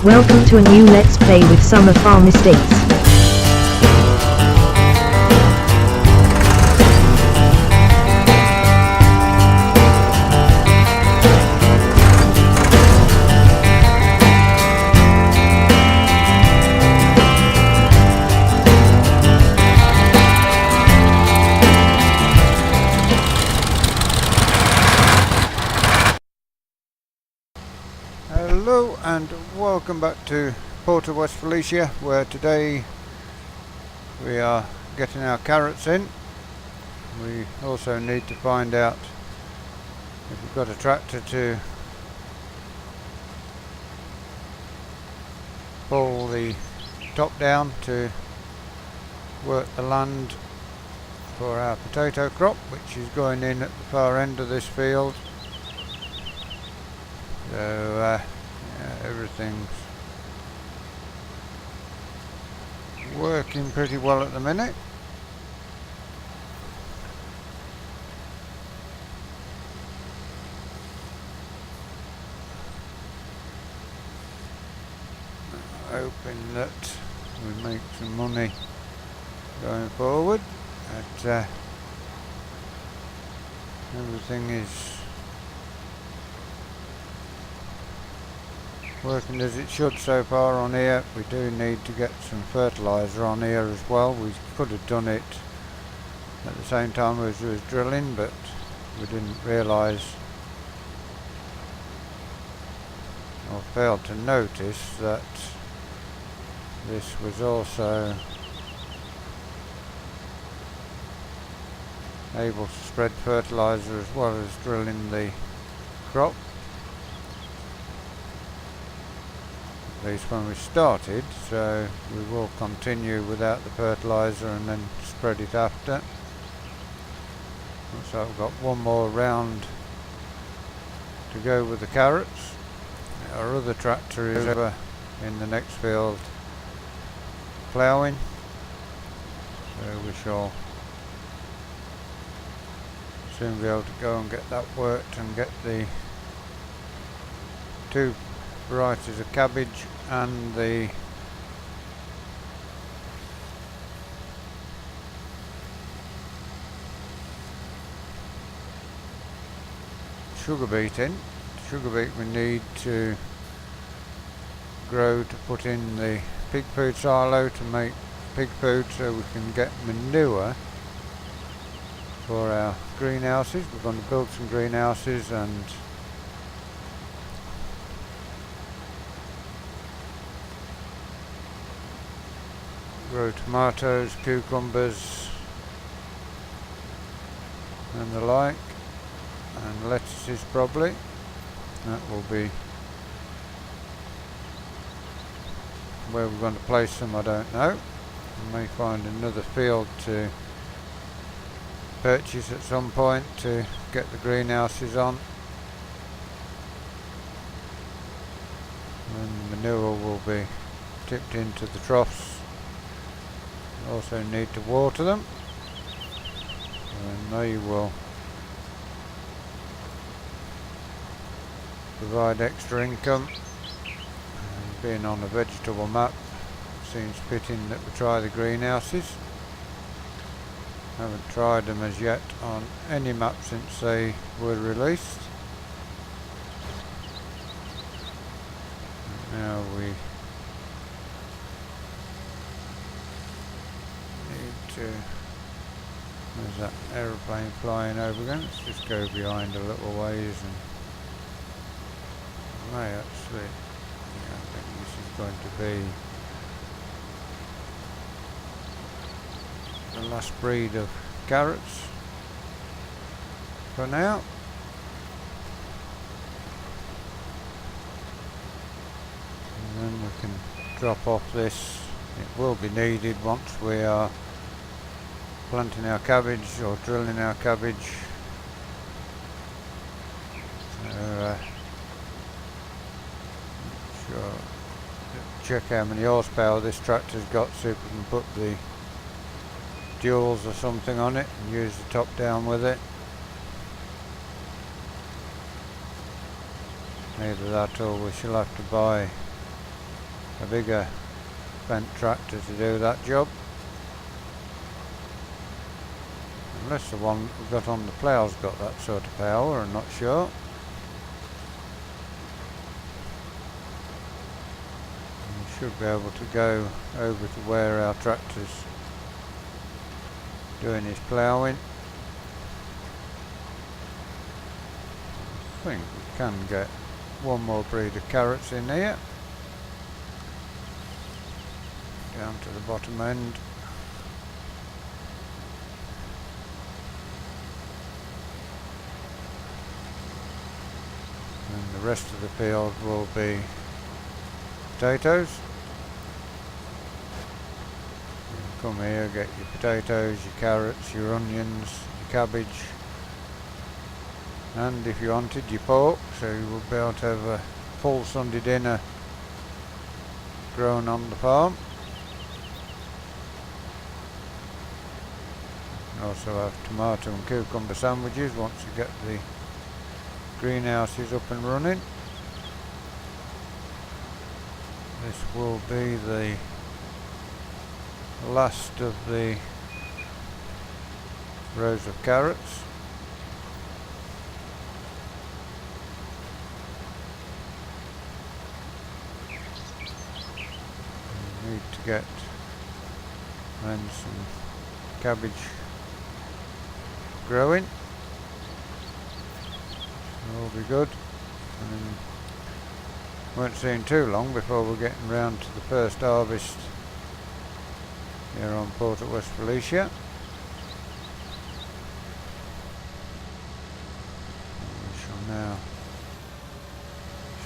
Welcome to a new Let's Play with Summer Farm Estates. Hello and welcome back to Porta, Westfalicia, where today we are getting our carrots in. We also need to find out if we've got a tractor to pull the top down to work the land for our potato crop, which is going in at the far end of this field. So yeah, everything's working pretty well at the minute. Hoping that we make some money going forward. But everything is working as it should so far on here. We do need to get some fertiliser on here as well. We could have done it at the same time as we was drilling, but we didn't realise or failed to notice that this was also able to spread fertiliser as well as drilling the crop. At least when we started, so we will continue without the fertiliser and then spread it after. Looks like we've got one more round to go with the carrots. Our other tractor is over in the next field ploughing, so we shall soon be able to go and get that worked and get the two varieties of cabbage and the sugar beet in. Sugar beet we need to grow to put in the pig food silo to make pig food, so we can get manure for our greenhouses. We're going to build some greenhouses and grow tomatoes, cucumbers and the like, and lettuces probably. That will be where we're going to place them, I don't know. We may find another field to purchase at some point to get the greenhouses on. And the manure will be tipped into the troughs. Also need to water them, and they will provide extra income. And being on a vegetable map, seems fitting that we try the greenhouses. Haven't tried them as yet on any map since they were released. And now we there's that aeroplane flying over again. Let's just go behind a little ways and I may actually, yeah, I think this is going to be the last breed of carrots for now. And then we can drop off this. It will be needed once we are planting our cabbage or drilling our cabbage. So, sure, check how many horsepower this tractor's got, see if we can put the duals or something on it and use the top down with it. Either that or we shall have to buy a bigger bent tractor to do that job. Unless the one we've got on the plough's got that sort of power, I'm not sure. We should be able to go over to where our tractor's doing his ploughing. I think we can get one more breed of carrots in here. Down to the bottom end. And the rest of the field will be potatoes. You come here, get your potatoes, your carrots, your onions, your cabbage, and if you wanted, your pork, so you will be able to have a full Sunday dinner grown on the farm. You also have tomato and cucumber sandwiches once you get the greenhouses up and running. This will be the last of the rows of carrots. We need to get then some cabbage growing. Will be good, and won't seem too long before we're getting round to the first harvest here on Port at Westfalicia. We shall now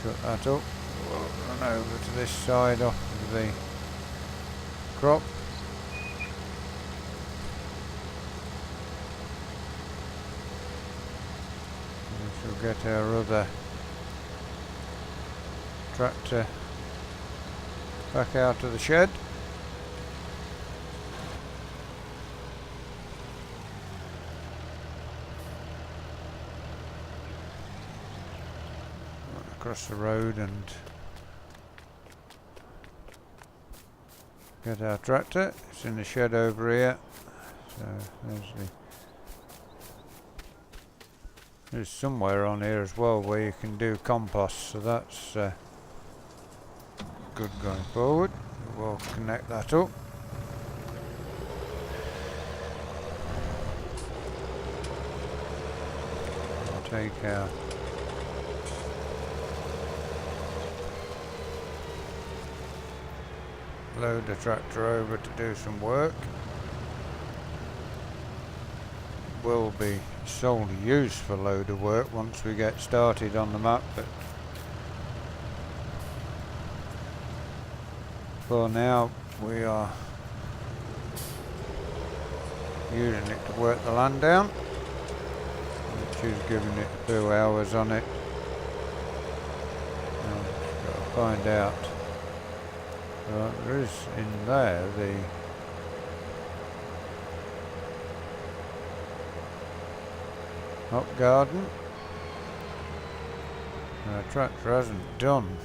shut that up. We'll run over to this side off of the crop. We'll get our other tractor back out of the shed. Across the road and get our tractor. It's in the shed over here. So there's somewhere on here as well where you can do compost, so that's good going forward. We'll connect that up. We'll take our loader tractor over to do some work. Will be solely used for loader work once we get started on the map, but for now we are using it to work the land down, which is giving it a few hours on it. Now we've got to find out. There is in there the hop garden. Our tractor hasn't done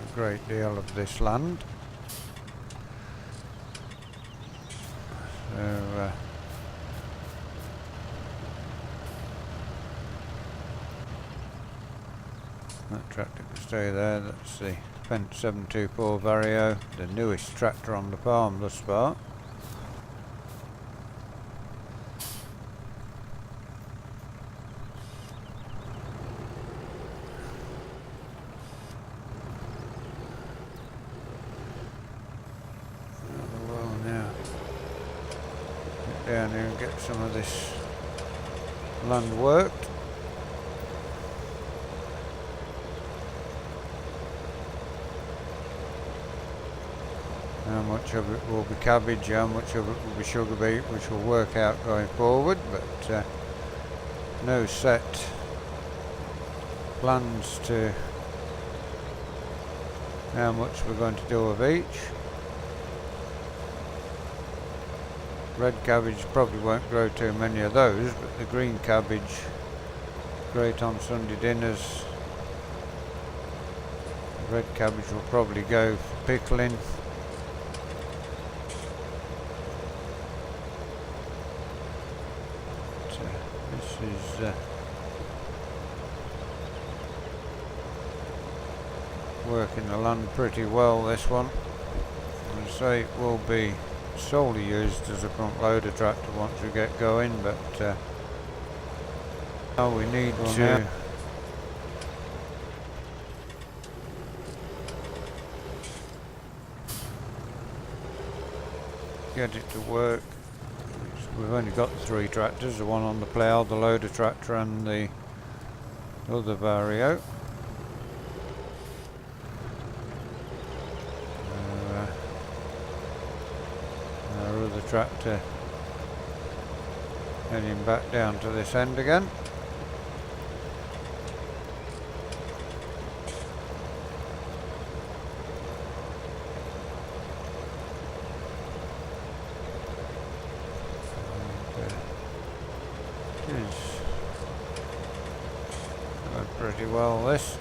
a great deal of this land, so that tractor can stay there. That's the Fendt 724 Vario, the newest tractor on the farm thus far. Well, now get down here and get some of this land worked. How much of it will be cabbage, how much of it will be sugar beet, which will work out going forward, but no set plans to how much we're going to do of each. Red cabbage probably won't grow too many of those, but the green cabbage, great on Sunday dinners. Red cabbage will probably go for pickling. This is working the land pretty well, this one. I say it will be solely used as a front loader tractor once we get going, but now we need to get it to work. We've only got the 3 tractors, the one on the plough, the loader tractor and the other vario. Our other tractor heading back down to this end again. Pretty well this.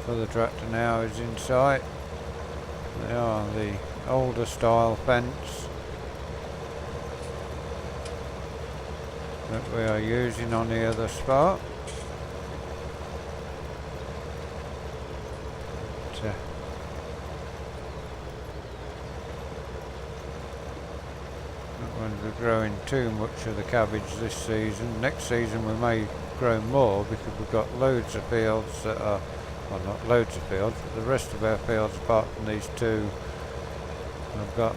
The other tractor now is in sight. They are the older style fence that we are using on the other spot. Not going to be growing too much of the cabbage this season. Next season we may grow more because we've got loads of fields that are, well, not loads of fields, but the rest of our fields apart from these 2 have got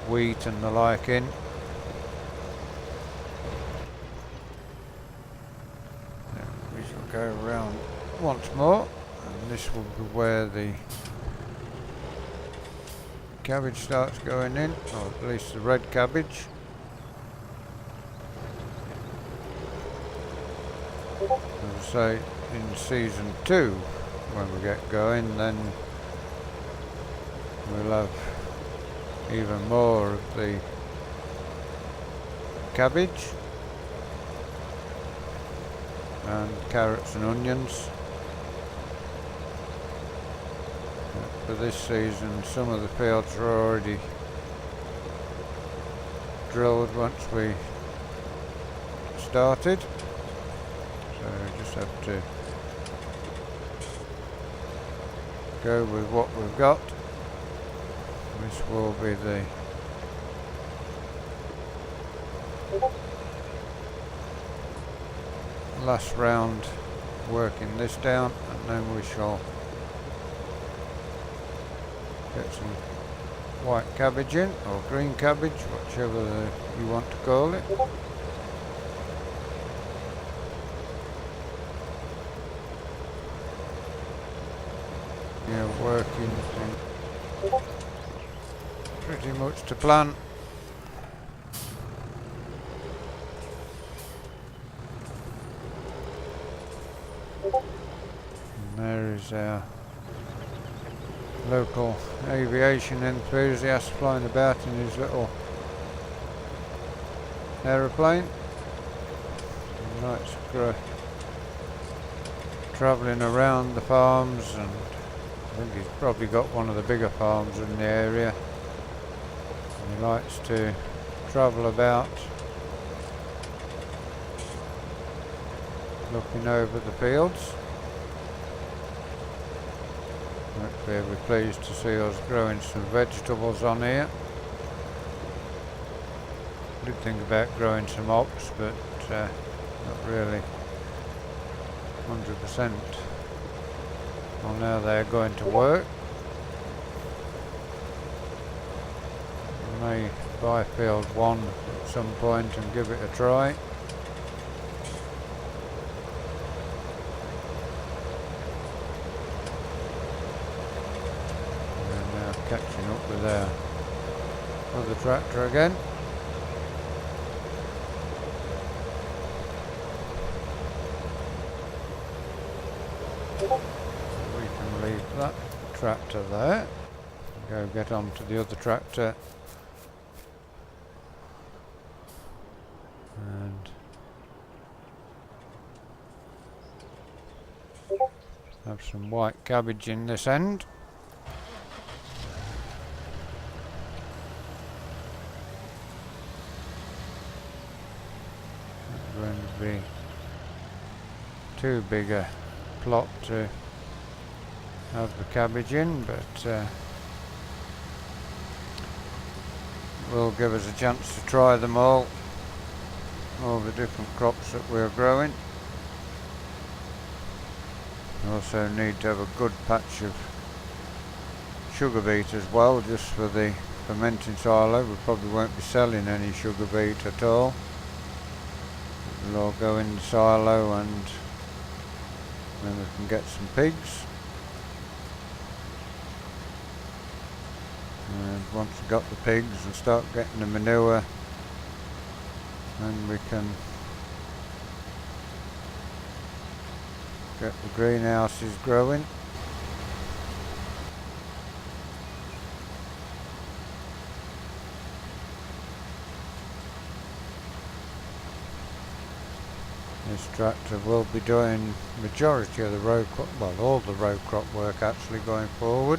wheat and the like in. We shall go around once more, and this will be where the cabbage starts going in, or at least the red cabbage. As I say, in season 2, when we get going, then we'll have even more of the cabbage and carrots and onions. For this season, some of the fields are already drilled once we started. So we just have to go with what we've got. This will be the last round working this down, and then we shall get some white cabbage in, or green cabbage, whichever you want to call it. Yeah, working pretty much to plan. And there is our local aviation enthusiast flying about in his little aeroplane. He likes travelling around the farms, and I think he's probably got one of the bigger farms in the area. And he likes to travel about, looking over the fields. They'll be pleased to see us growing some vegetables on here. I did think about growing some hops, but not really 100% on how they're going to work. I may buy field 1 at some point and give it a try. Catching up with our other tractor again. We can leave that tractor there, go get on to the other tractor and Have some white cabbage in this end. Not going to be too big a plot to have the cabbage in, but will give us a chance to try them all the different crops that we're growing. Also need to have a good patch of sugar beet as well, just for the fermenting silo. We probably won't be selling any sugar beet at all. It'll all go in the silo, and then we can get some pigs. And once we've got the pigs and start getting the manure, then we can get the greenhouses growing. This tractor will be doing majority of the row crop, well, all the row crop work actually going forward.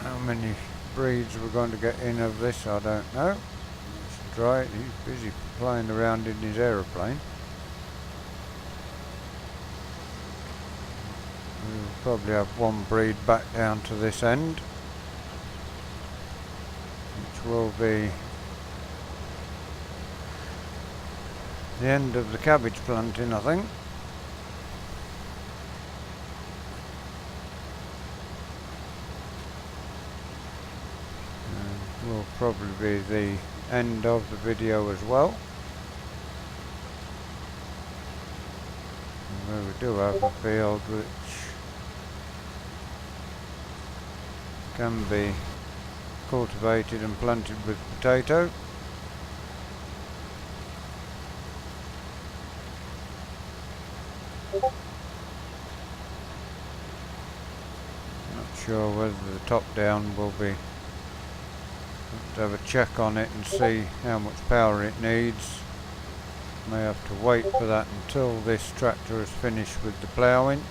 How many breeds we're going to get in of this, I don't know. Let's try it. He's busy flying around in his aeroplane. We'll probably have one breed back down to this end, which will be the end of the cabbage planting, I think. Will probably be the end of the video as well. And we do have a field which can be cultivated and planted with potato. Not sure whether the top down will be. To have a check on it and see how much power it needs. May have to wait for that until this tractor is finished with the ploughing.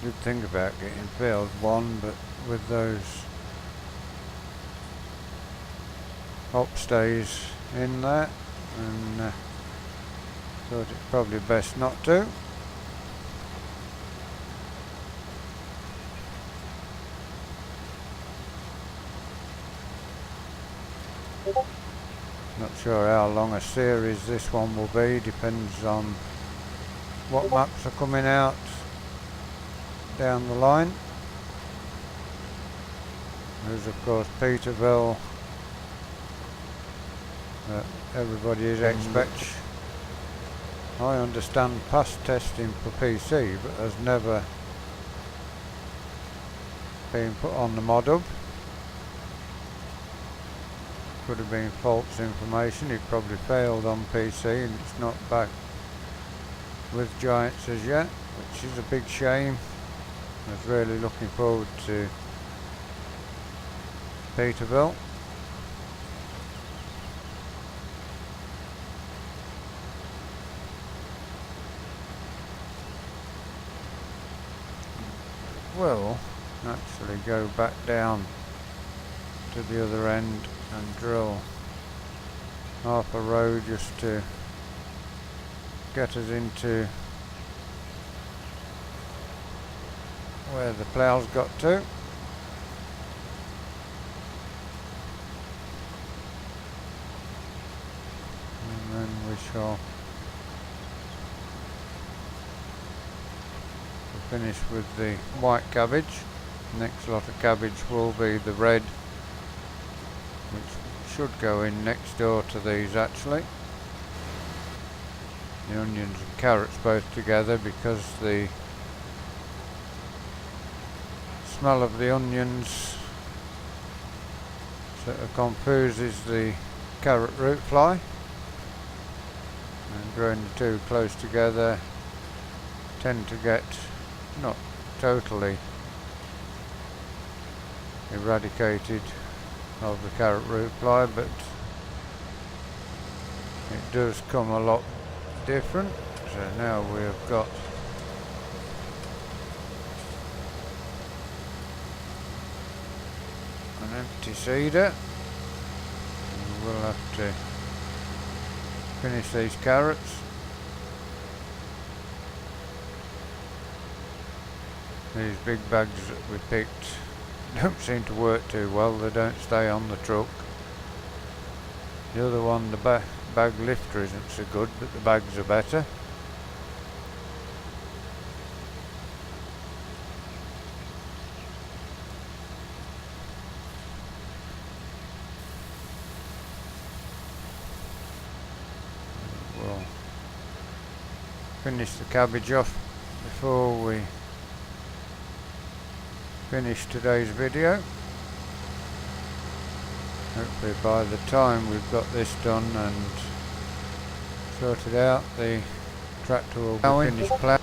Did think about getting field one, but with those hop stays in there, and thought it's probably best not to. Not sure how long a series this one will be, depends on what maps are coming out down the line. There's of course Peterville that everybody is expects. I understand past testing for PC, but has never been put on the mod hub. Could have been false information. It probably failed on PC and it's not back with Giants as yet, which is a big shame. I was really looking forward to Peterville. Will actually go back down to the other end and drill half a row just to get us into where the plough's got to. And then we shall finish with the white cabbage. Next lot of cabbage will be the red, which should go in next door to these actually. The onions and carrots both together, because the smell of the onions that confuses the carrot root fly, and growing the two close together tend to get not totally eradicated of the carrot root fly, but it does come a lot different. So now we've got an empty seeder. We'll have to finish these carrots. These big bags that we picked don't seem to work too well, they don't stay on the truck. The other one, the bag lifter, isn't so good, but the bags are better. We'll finish the cabbage off before we finish today's video. Hopefully by the time we've got this done and sorted out, the tractor will be finished ploughing.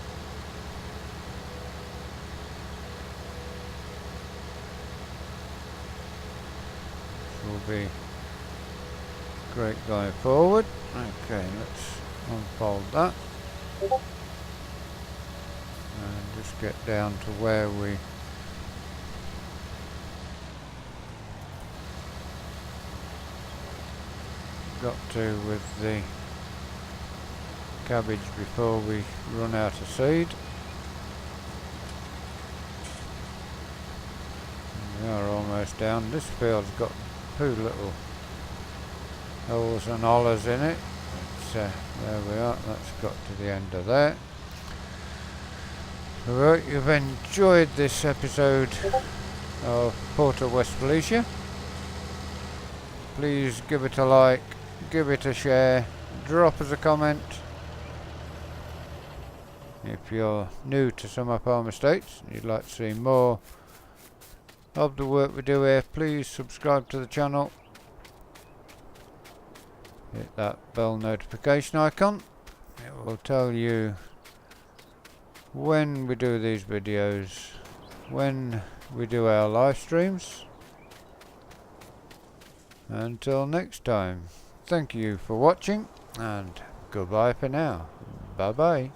This will be great going forward. Okay, let's unfold that and just get down to where we got to with the cabbage before we run out of seed. We are almost down. This field's got two little holes and hollers in it. There we are, that's got to the end of there. So I hope you've enjoyed this episode of Porta Westfalicia. Please give it a like, give it a share, drop us a comment. If you're new to Summer Farm Estates and you'd like to see more of the work we do here, please subscribe to the channel. Hit that bell notification icon. It will tell you when we do these videos, when we do our live streams. Until next time, thank you for watching and goodbye for now. Bye bye.